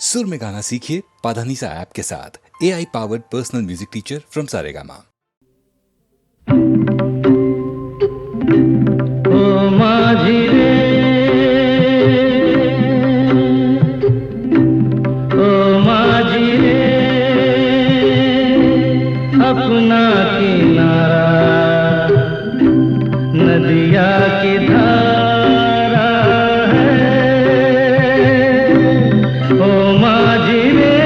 सुर में गाना सीखिए पाधानीसा ऐप के साथ। AI powered personal music teacher from Saregama. ओ माझी रे, ओ माझी रे, अपना किनारा नदिया की धारा है। ओ माझी रे,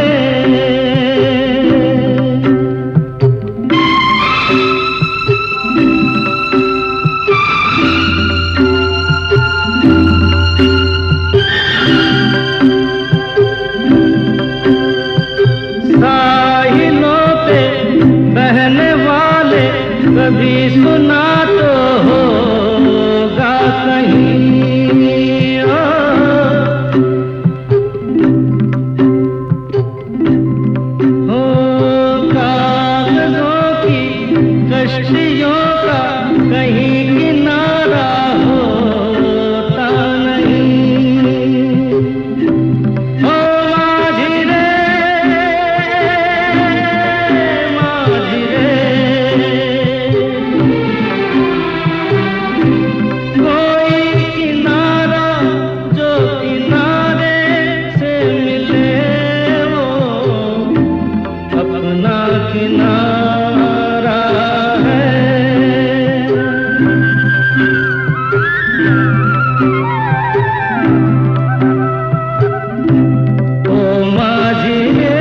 साहिलों पे बहने वाले कभी सुना तो होगा कहीं। हो कागजों की कश्तियों का कहीं किनारा होता नहीं। ओ माझी रे, माझी रे, कोई किनारा जो किनारे से मिले वो अपना किनारा है। ओ माझी रे,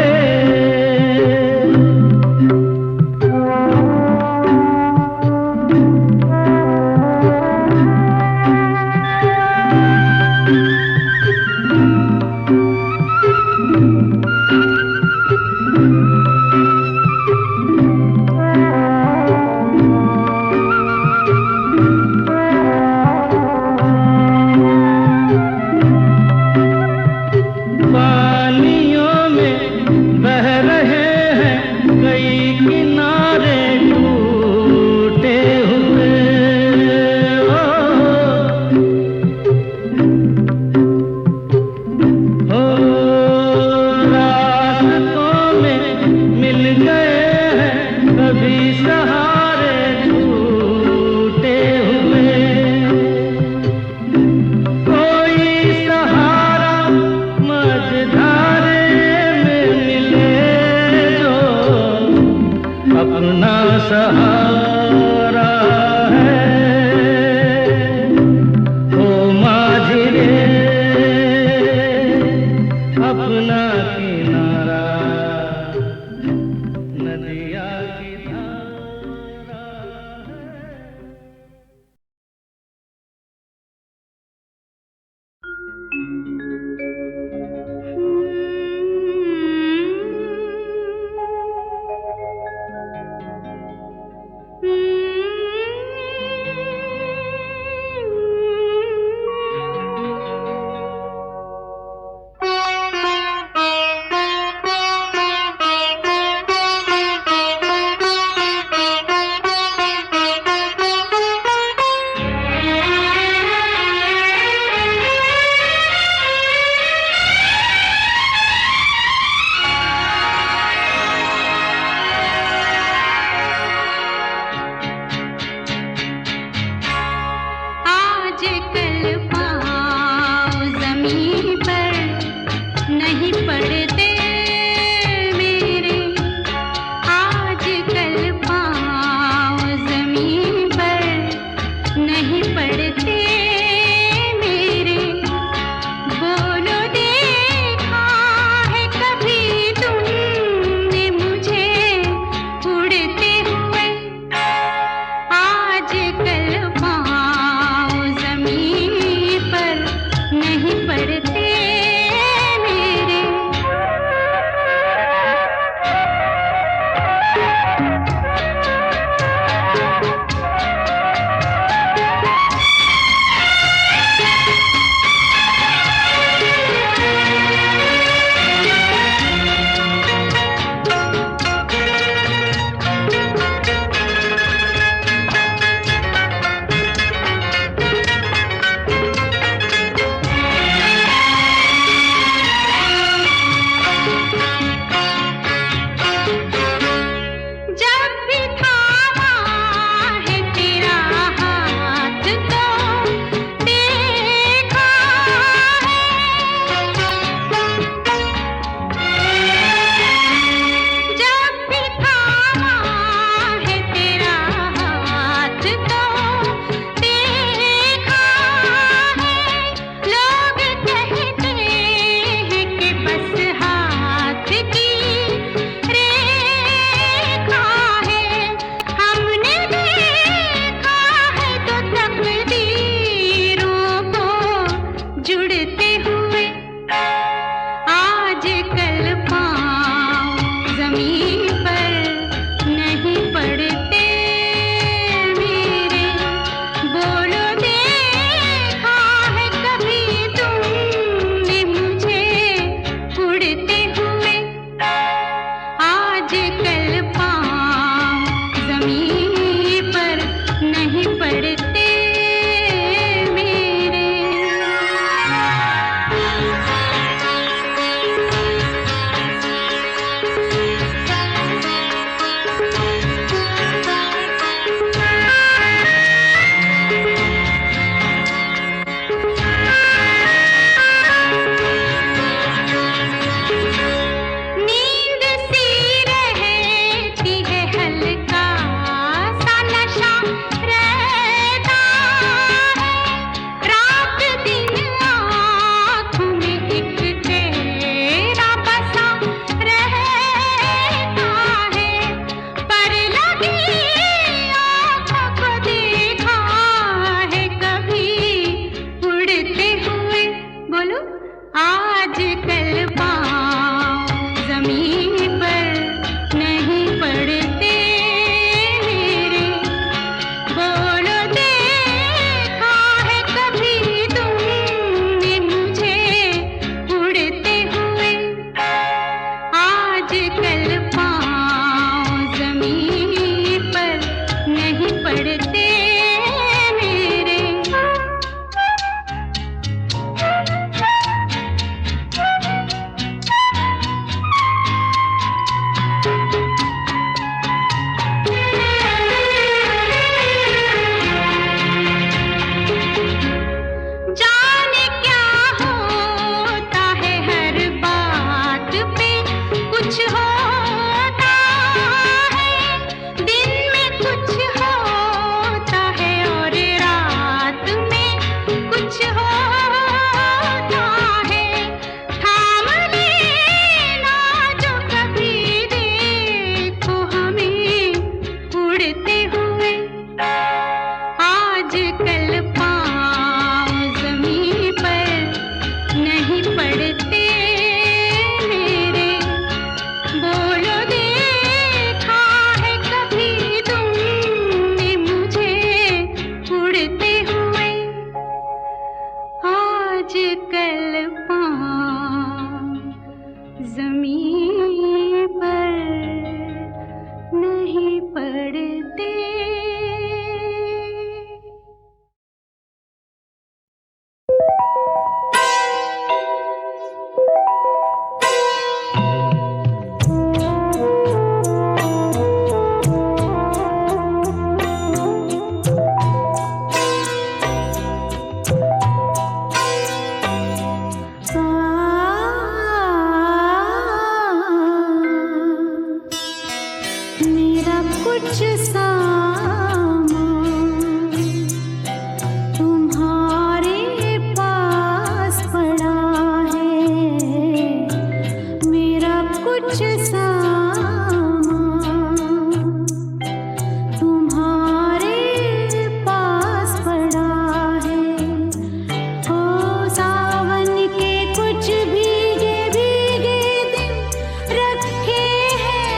पानियों में बह रहे हैं कई किनारे टूटे हुए। हो रास्तों में मिल गए हैं कभी सहारे छूटे हुए। कोई सहारा मझधारे में मिले जो अपना सहारा है। ओ माझी रे, अपना किनारा नदिया की धारा है। आजकल पाँव जमीन पर नहीं पड़ते मेरे। बोलो देखा है कभी तुमने मुझे उड़ते हुए? आजकल पाँव जमीन पर नहीं पड़ते मेरे। नींद सी रहती है, हल्का सा नशा रहता है। रात दिन आँखों में एक तेरा बसा रहता है। पर लगी आँखों को देखा है कभी उड़ते हुए? बोलो आजकल पाँव जमीन पर नहीं पड़ते मेरे। बोलो देखा है कभी तुमने मुझे उड़ते हुए? आजकल पाँव जमीन पर नहीं पड़ते मेरे। जाने क्या होता है हर बात पे कुछ होता है। दिन में कुछ होता है और रात में कुछ होता है। थाम लेना जो कभी देखो हमें उड़ते हुए। आजकल पाँव जमीन पर नहीं पड़ते मेरे। बोलो देखा है कभी तुमने मुझे उड़ते हुए? आजकल पाँव जमीन पर नहीं पड़ते। मेरा कुछ सामान तुम्हारे पास पड़ा है। मेरा कुछ सामान तुम्हारे पास पड़ा है। ओ सावन के कुछ भीगे भीगे दिन रखे हैं।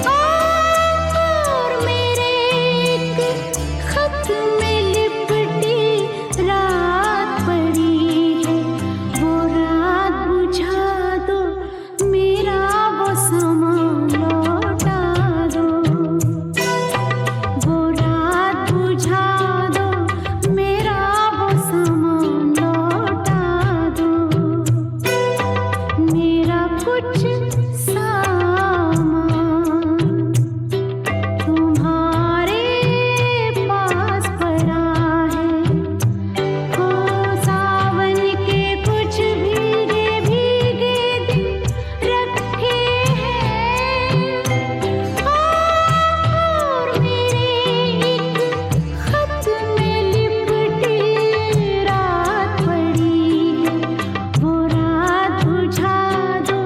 और मेरे एक खत में लिपटी रात पड़ी है। वो रात बुझा दो, मेरा वो सामान लौटा दो। वो रात बुझा दो, मेरा वो सामान लौटा दो। मेरा कुछ सामान तुम्हारे पास पड़ा है। ओ सावन के कुछ भीगे भीगे दिन रखे हैं। और मेरे एक खत में लिपटी रात पड़ी है। वो रात बुझा दो,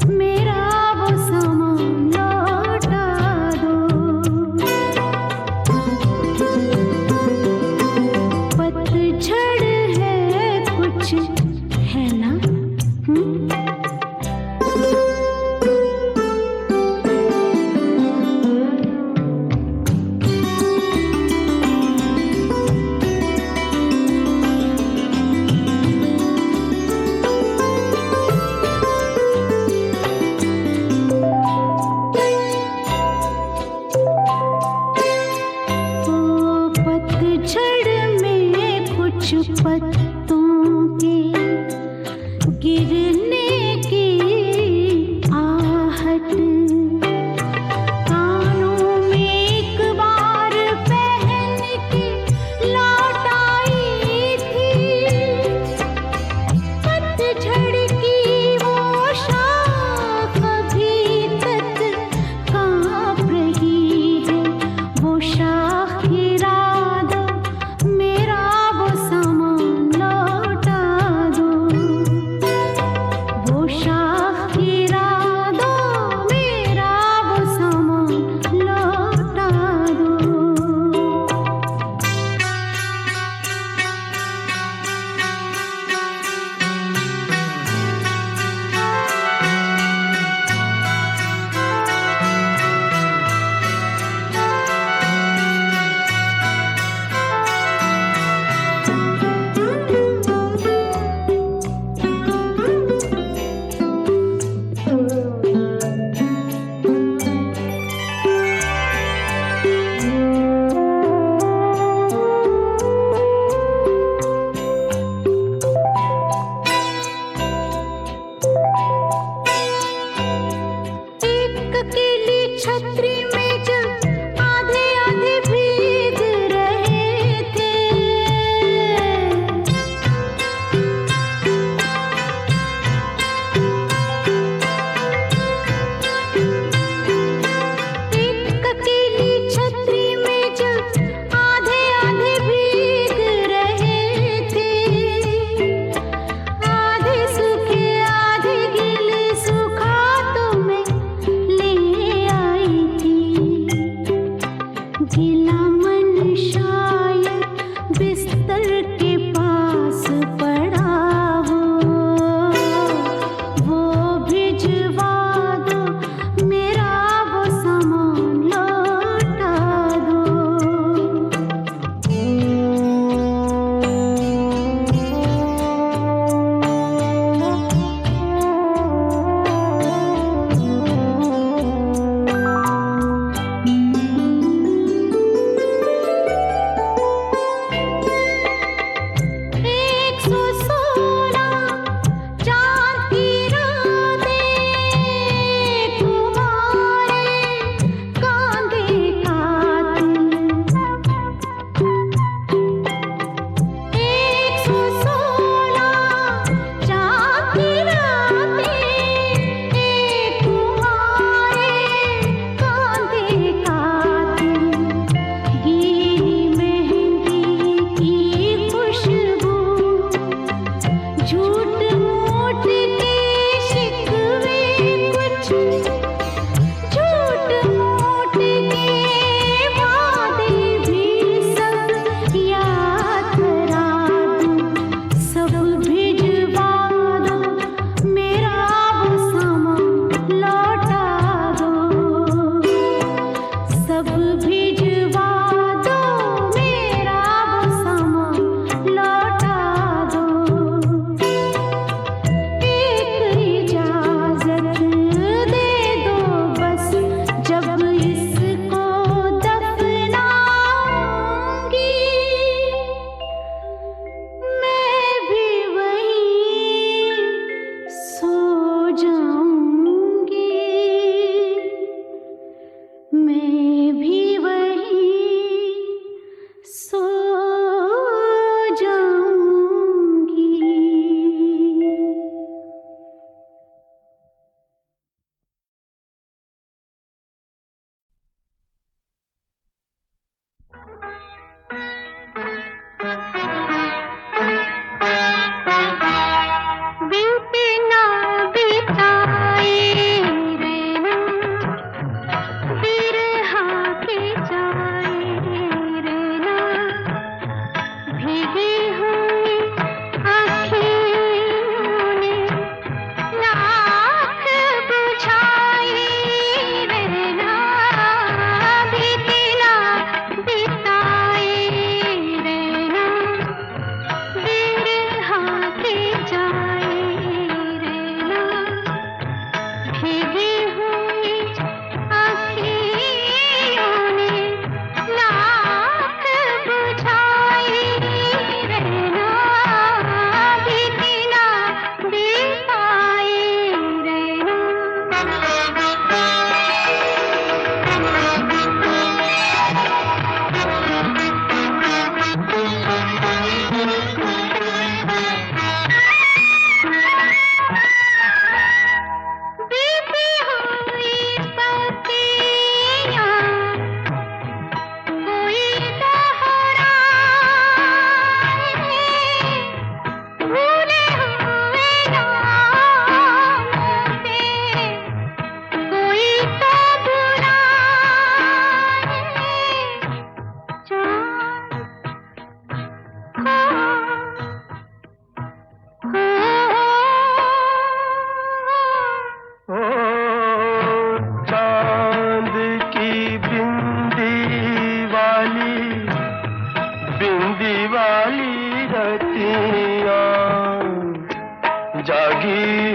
मेरा गिरने की आहट कानों में एक बार पहन के लौट आई थी पतझड़ की वो शाख अभी तक कांप रही है वो शाख गिरा दो मेरा वो सामान लौटा दो वो शाख गिरा दो मेरा वो सामान लौटा दो एक अकेली छतरी में जब आधे आधे भीग रहे थे एक अकेली छतरी में जब आधे आधे भीग रहे थे आधे सूखे आधे गीले सूखा तो मैं ले आई थी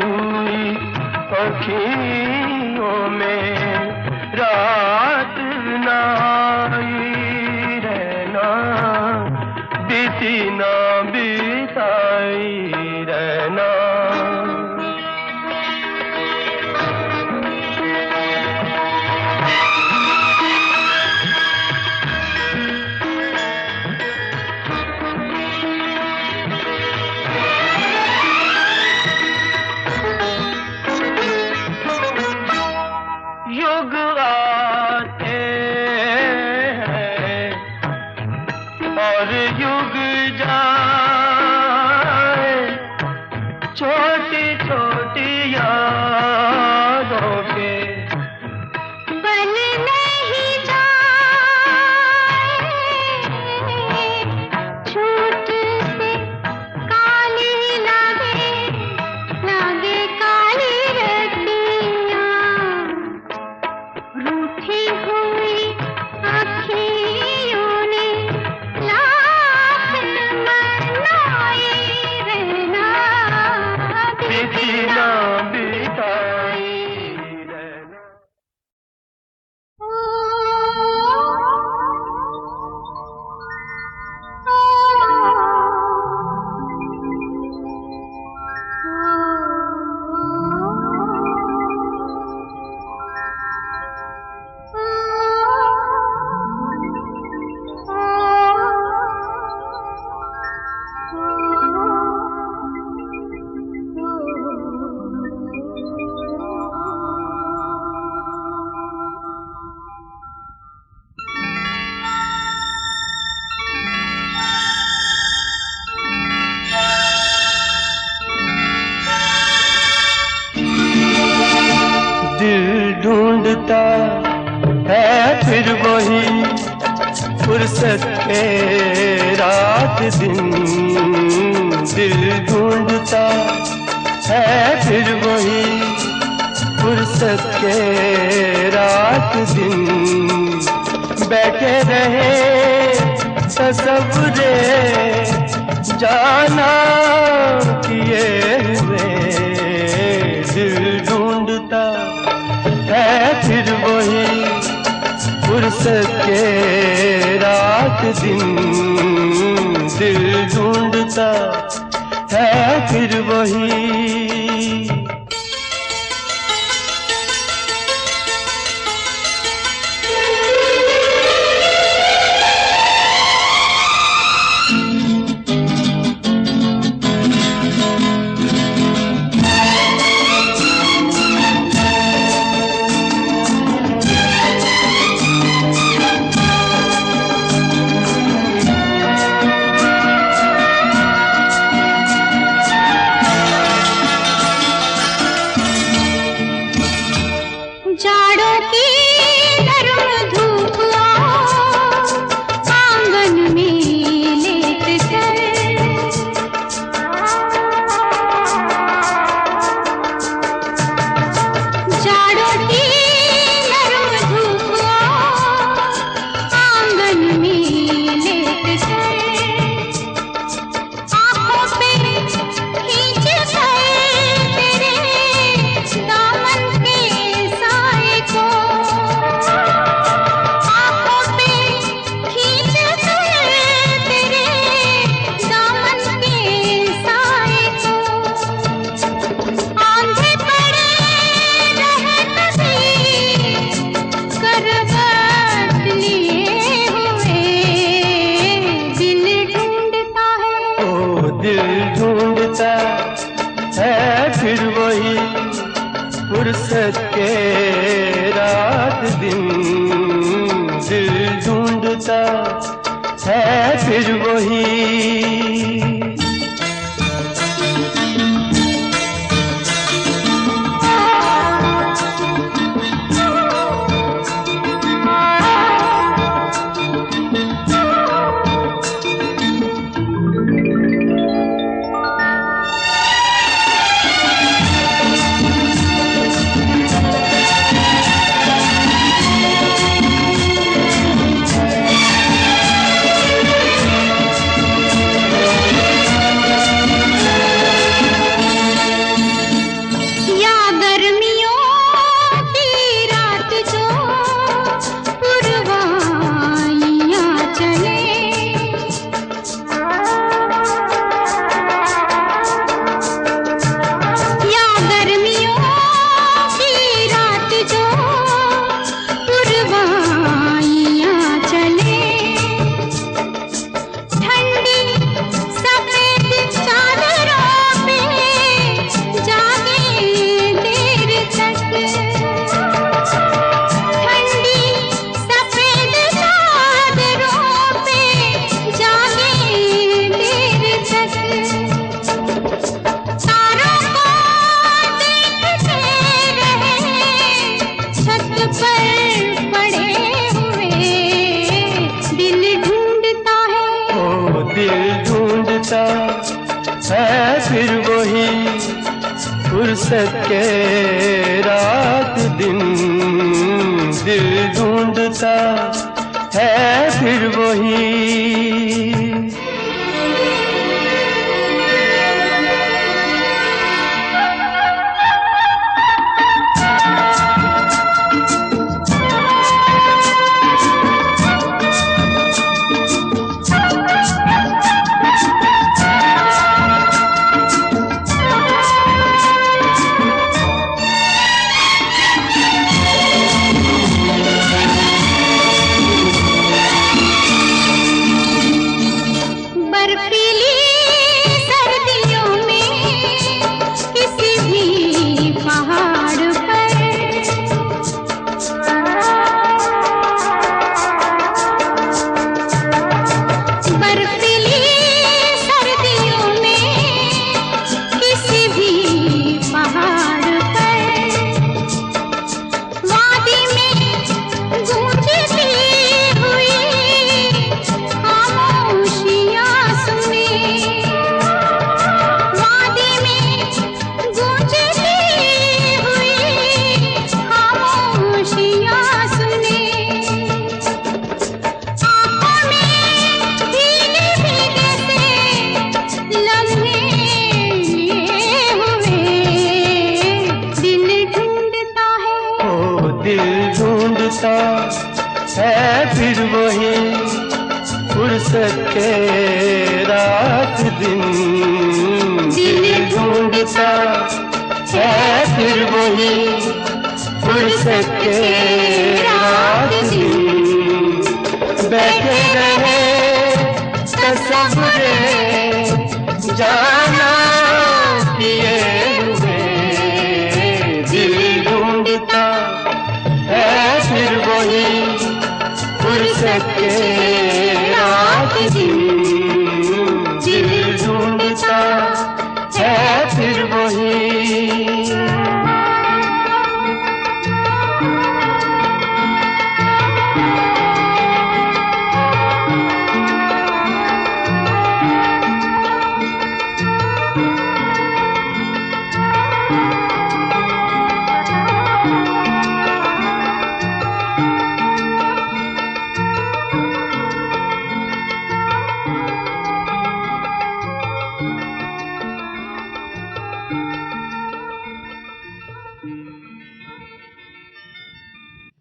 हुई अखियों में रात ना आई रहना, बीती ना बिताई रहना। युग आते हैं और युग जाए, छोटी छोटी यादों के बन नहीं जाए, छूट से काली लगे, लगे काली रतियाँ, रूठी हुई अखियों ने लाख मनाए रहना, बीती ना बिताई रहना। दिल ढूंढता है फिर वही फुर्सत के रात दिन, दिल ढूंढता है फिर वही फुर्सत के रात दिन, बैठे रहे तसव्वुरे जाना किए हुए, दिल ढूंढता है फिर वही फुर्सत के रात दिन, दिल ढूंढता है फिर वही। जाड़ों की नरम धूप आंगन में लेट कर, जाड़ों की नरम धूप आंगन में लेट कर, आंखों पे खींच कर तेरे दामन के साए को, आंखों पे खींच कर तेरे दामन के साए को, आंधे पड़े रहे कभी करवट लिए हुए, दिल ढूंढता है, ओ दिल ढूंढता है फिर वही फुर्सत के रात दिन, दिल ढूंढता है फिर वही। फुर्सत के रात दिन दिल ढूंढता है फिर वही। बर्फीली सर्दियों में किसी भी पहाड़ पर बर्फीली सर्दियों में किसी भी पहाड़ पर वादी में गूंजती हुई खामोशियां सुने, वादी में गूंजती हुई खामोशियां सुने, आँखों में भीगे भीगे से लम्हे लिए हुए दिल ढूंढता है। ओ दिल ढूंढता है फिर वही फुर्सत के रात दिन दिल ढूंढता है फिर वही फुर्सत के रात दिन बैठे रहे तस्वीरे जाना किए हुए दिल ढूंढता है फिर वही फुर्सत के रात दिन दिल ढूंढता है फिर वही।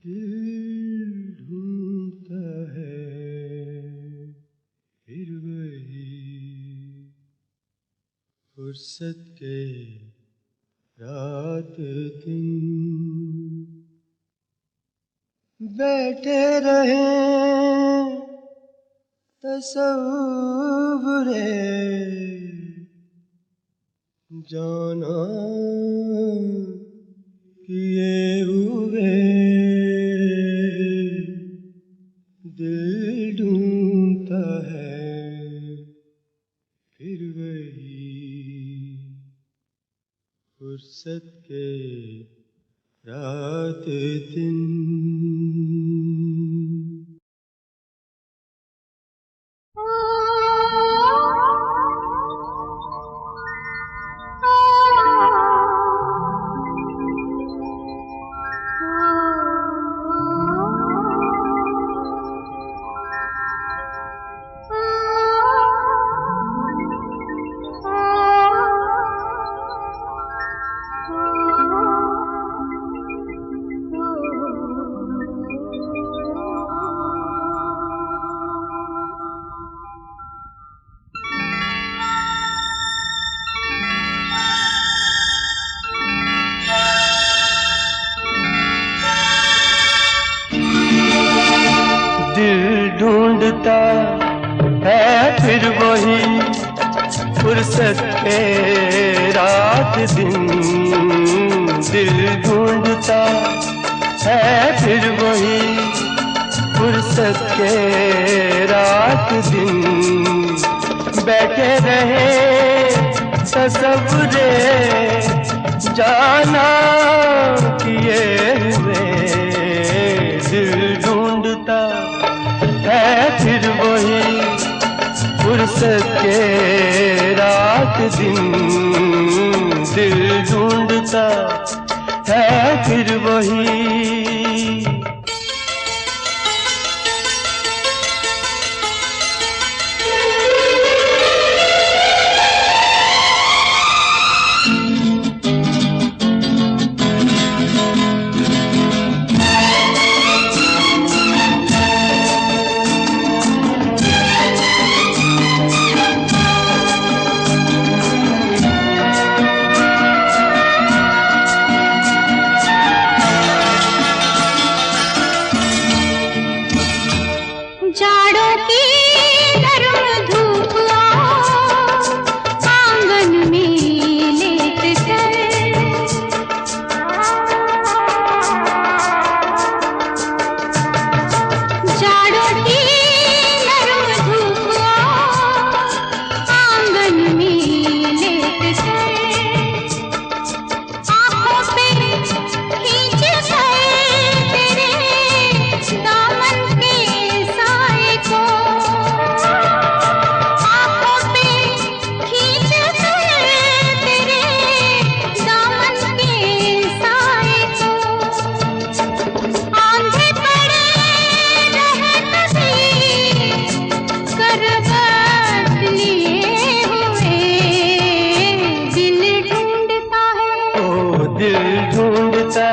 दिल ढूंढता है फिर वही फुर्सत के रात दिन बैठे रहे तस्वीरे जाना किए हुए दिल ढूंढता है फिर वही फुर्सत के रात दिन। ढूंढता है फिर वही फुर्सत के रात दिन दिल ढूंढता है फिर वही फुर्सत के रात दिन बैठे रहे तस्वीरे जाना किए हुए दिल ढूंढता है फिर वही फुर्सत के रात दिन दिल ढूंढता है फिर वही। जाड़ों की नरम धूप आंगन में लेट कर, जाड़ों की नरम धूप आंगन में लेट कर, आंखों पे खींच कर तेरे दामन के साए को, आंखों पे खींच कर तेरे दामन के साए को, आंधे पड़े रहत सी करवट लिए हुए, दिल ढूंढता है। ओ दिल ढूंढता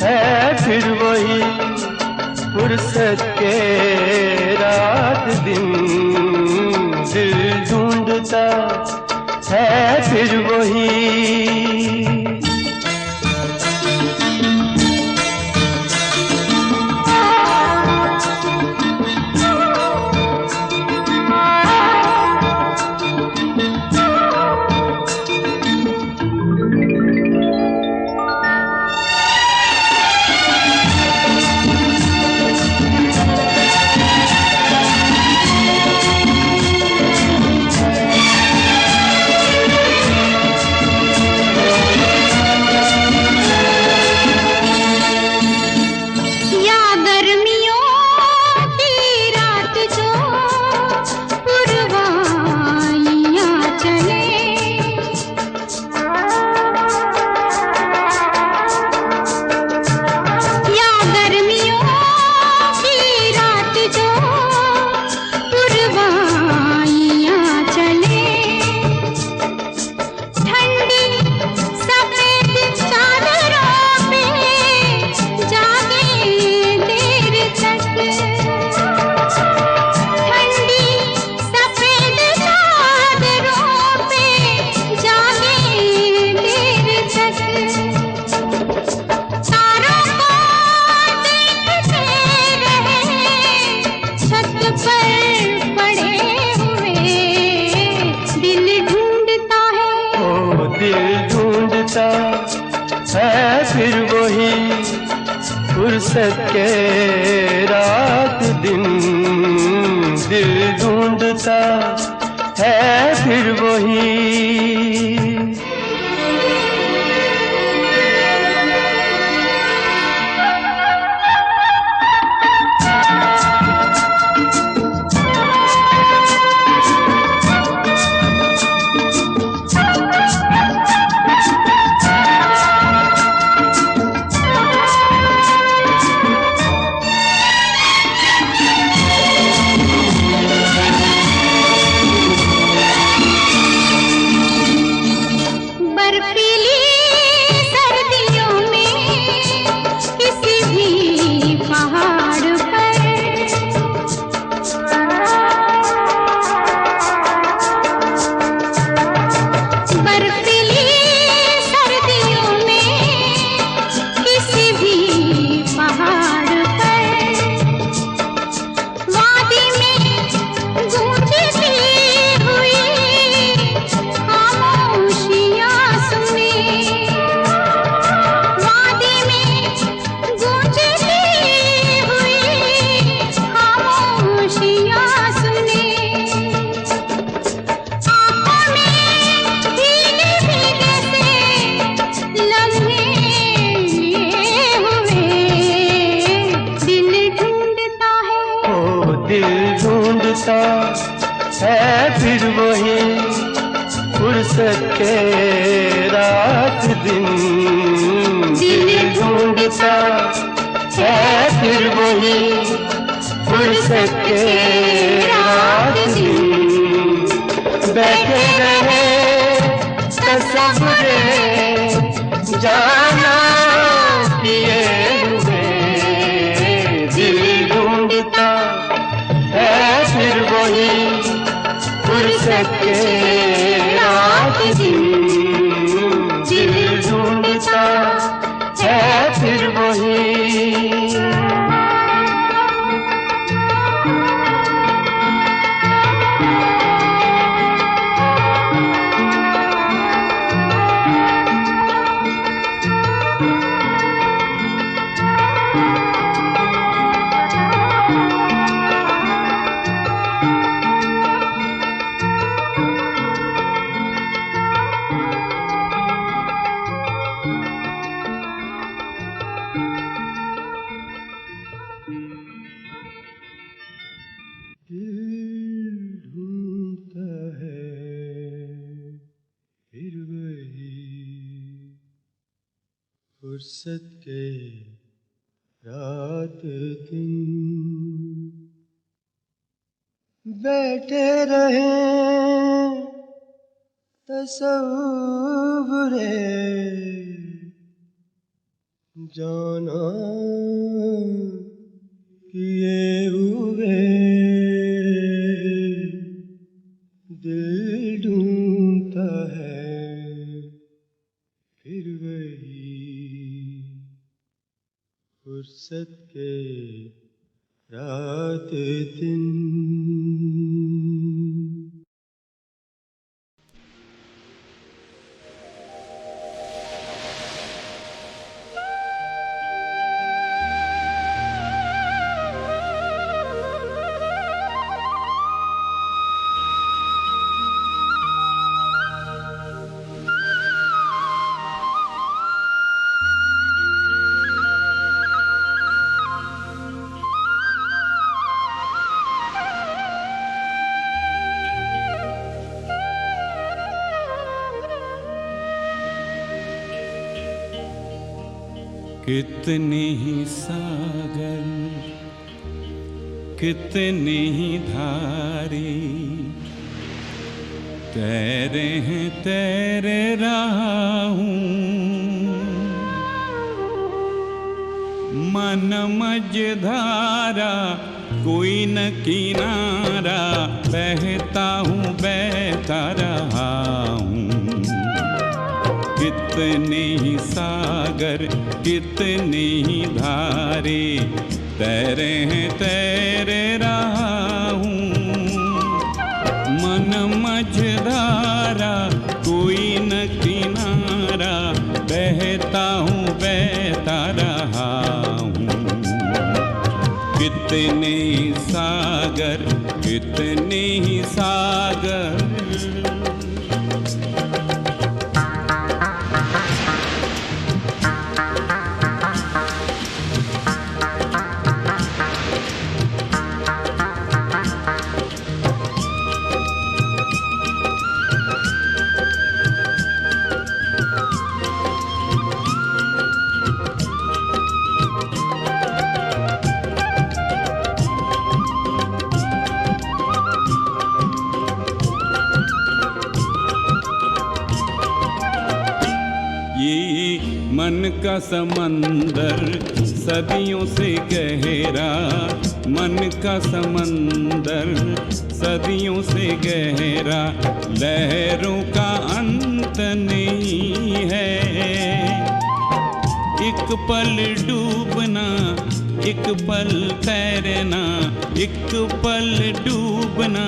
है फिर वही, फुर्सत के रात दिन। दिल ढूंढता है फिर वही। या गर्मियों की रात जो पुरवाइयां चले, या गर्मियों की रात जो पुरवाइयां चले, ठंडी सफेद चादरों पे जागे देर तक, ठंडी सफेद चादरों पे जागे देर तक, तारों को देखते रहे छत पर पड़े हुए, दिल ढूंढता है। ओ दिल ढूंढता है फिर वही, फुर्सत के रात दिन। दिल ढूंढता है फिर वही। बर्फीली सर्दियों में किसी भी पहाड़ पर, बर्फीली सर्दियों में किसी भी पहाड़ पर, वादी में गूंजती हुई खामोशियां सुने, वादी में गूंजती हुई खामोशियां सुने, आंखों में भीगे भीगे से लम्हे लिए हुए, दिल ढूंढता है। ओ दिल ढूंढता है फिर वही, फुर्सत के रात दिन। दिन दिल ढूंढता है फिर वही फुर्सत के रात दिन बैठे रहे तसव्वुरे जाना किए हुए दिल ढूंढता है फिर वही फुर्सत के रात दिन दिल ढूंढता है फिर वही फुर्सत के रात दिन बैठे रहे तसव्वुरे जाना किए हुए दिल ढूंढता है फिर वही फुर्सत के रात दिन कितने ही सागर कितने ही धारे तैरे हैं तैरे रहा हूँ मन मझधारा कोई न किनारा बहता हूँ बहता रहा हूँ कितने ही सागर कितने ही धारे तैरे हैं तैरे रहा हूँ मन मझधारा कोई न किनारा बहता हूँ बहता रहा हूँ कितने ही सागर कितने ही सागर मन का समंदर सदियों से गहरा मन का समंदर सदियों से गहरा लहरों का अंत नहीं है एक पल डूबना एक पल तैरना एक पल डूबना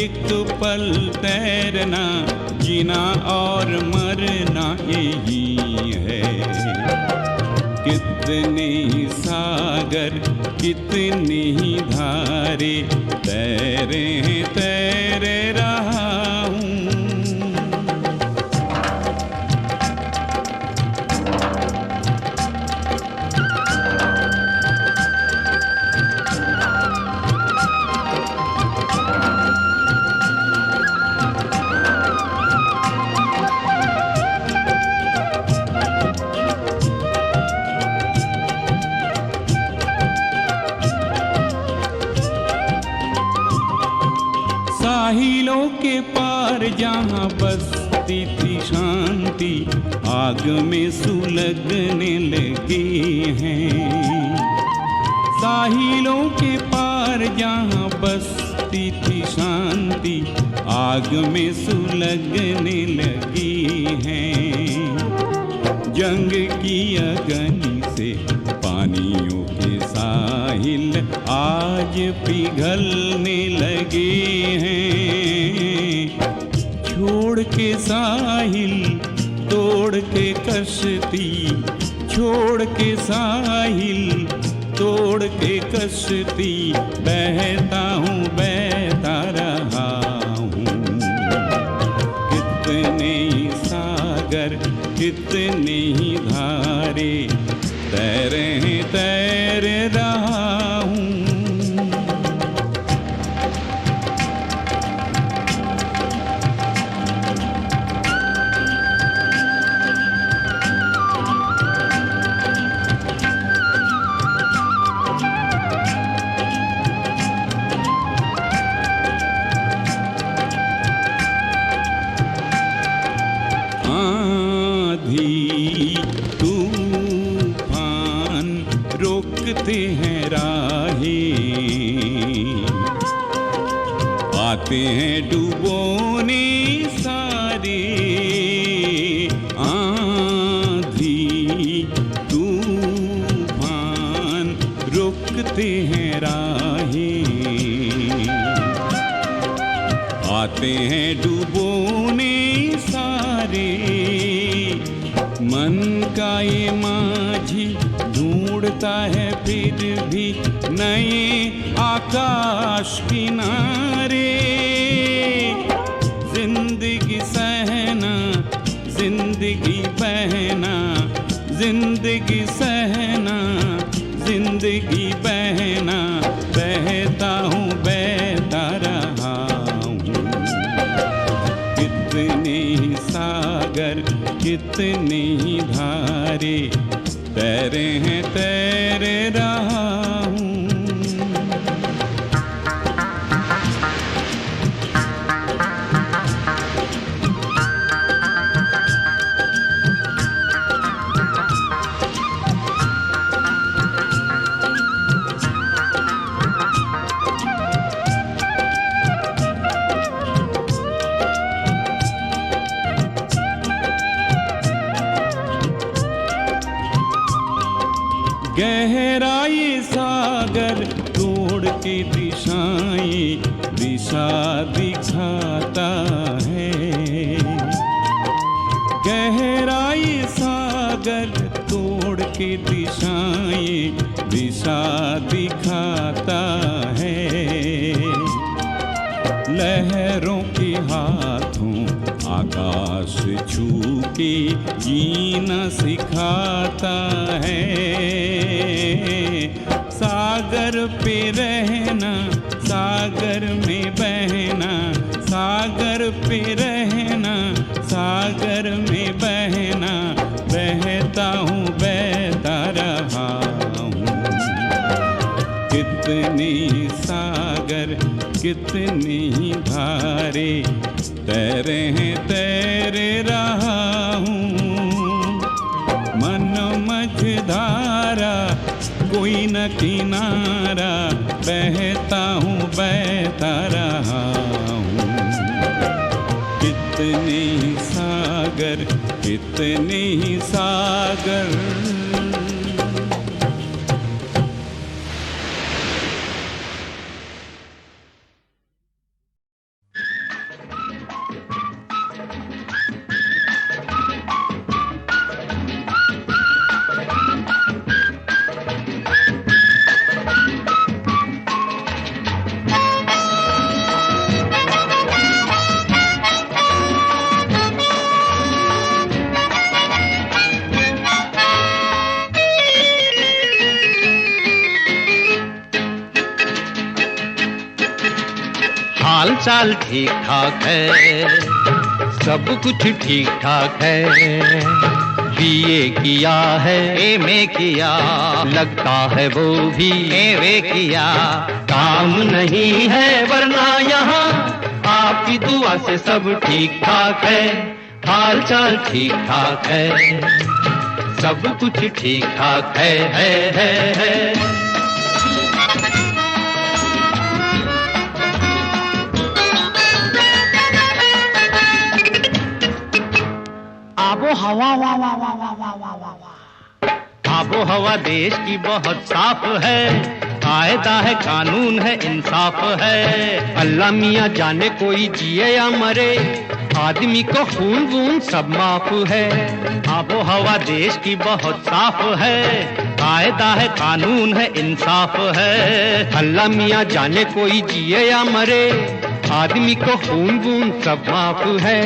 एक पल तैरना जीना और मरना यही है कितने सागर कितनी धारे तैरे हैं तैरे रहा हूँ के पार जहाँ बसती थी शांति, आग में सुलगने लगी हैं। साहिलों के पार जहाँ बसती थी शांति, आग में सुलगने लगी हैं। जंग की अग्नि से पानियों के साहिल आज पिघलने लगे हैं। छोड़ के साहिल तोड़ के कश्ती, छोड़ के साहिल तोड़ के कश्ती, बहता हूँ बहता रहा हूँ। कितने ही सागर कितने ही धारे, तैरे तैर रहा हूँ। रोकते हैं राहें, आते हैं डुबोने सारे। आंधी तूफान रोकते हैं राहें, आते हैं डुबोने सारे। मन का ये माझी ढूंढता है फिर भी नए आकाश किनारे। जिंदगी सहना, जिंदगी बहना, जिंदगी सहना, जिंदगी बहना, बहता हूँ बहता रहा हूँ। कितने ही सागर कितने ही धारे, तैरे हैं तैरे रहा हूँ। गहराई सागर तोड़ के दिशाएं दिशा दिखाता है। गहराई सागर तोड़ के दिशाएं दिशा दिखाता है। लहरों के हाथों आकाश छू के जीना सिखाता है। सागर पे रहना, सागर में बहना, सागर पे रहना, सागर में बहना, बहता हूँ बहता रहा हूँ। कितने सागर कितनी ही धारे, तैरे हैं तैरे रहा हूँ। मन मझधारा कोई न किनारा, बहता हूँ बहता रहा हूँ। कितने ही सागर कितने ही सागर। हाल चाल ठीक ठाक है, सब कुछ ठीक ठाक है। बीए किया है, एमए किया, लगता है वो भी एवे किया। काम नहीं है वरना यहाँ आप आपकी दुआ से सब ठीक ठाक है, हाल चाल ठीक ठाक है, सब कुछ ठीक ठाक है। आबो हवा वाह वाह वाह वाह वाह वाह वाह वाह। आबो हवा देश की बहुत साफ है, कायदा है कानून है इंसाफ है। अल्लाह मियाँ जाने कोई जिए या मरे, आदमी को खून वून सब माफ है। आबो हवा देश की बहुत साफ है, कायदा है कानून है इंसाफ है। अल्लाह मियाँ जाने कोई जिए या मरे, आदमी को खून वून सब माफ है।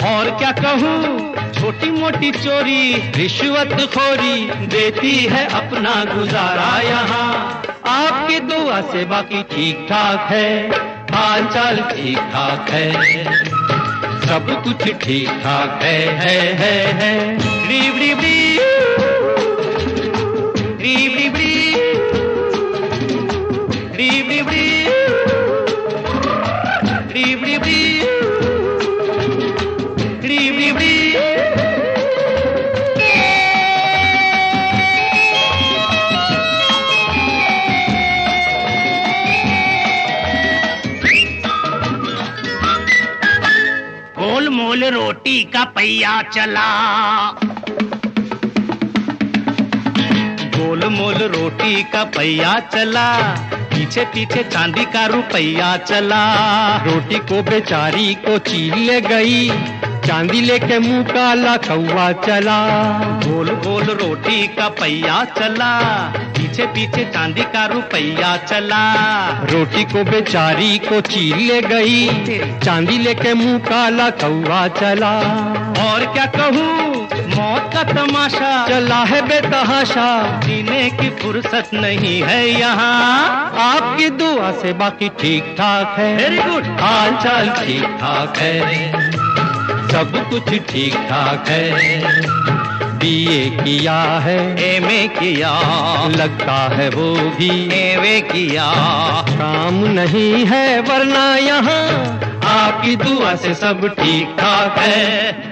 और क्या कहूँ, छोटी मोटी चोरी रिश्वत खोरी देती है अपना गुजारा यहाँ। आपकी दुआ से बाकी ठीक ठाक है, हाल चाल ठीक ठाक है, सब कुछ ठीक ठाक है। री री री री री री री री री री री गोल मोल रोटी का पहिया चला, गोल मोल रोटी का पहिया चला, पीछे पीछे चांदी का रुपया चला। रोटी को बेचारी को चीर ले गई, चांदी लेके मुंह काला कौवा चला। गोल गोल रोटी का पहिया चला, पीछे पीछे चांदी का रुपया चला। रोटी को बेचारी को चीर ले गई, चांदी लेके मुंह काला कौवा चला। और क्या कहूँ, मौत का तमाशा चला है बेतहाशा, जीने की फुर्सत नहीं है यहाँ। आपकी दुआ से बाकी ठीक ठाक है, वेरी गुड, हाल चाल ठीक ठाक है, सब कुछ ठीक ठाक है। बीए किया है, एमए किया, लगता है वो भी एवे किया। काम नहीं है वरना यहाँ, आपकी दुआ से सब ठीक ठाक है।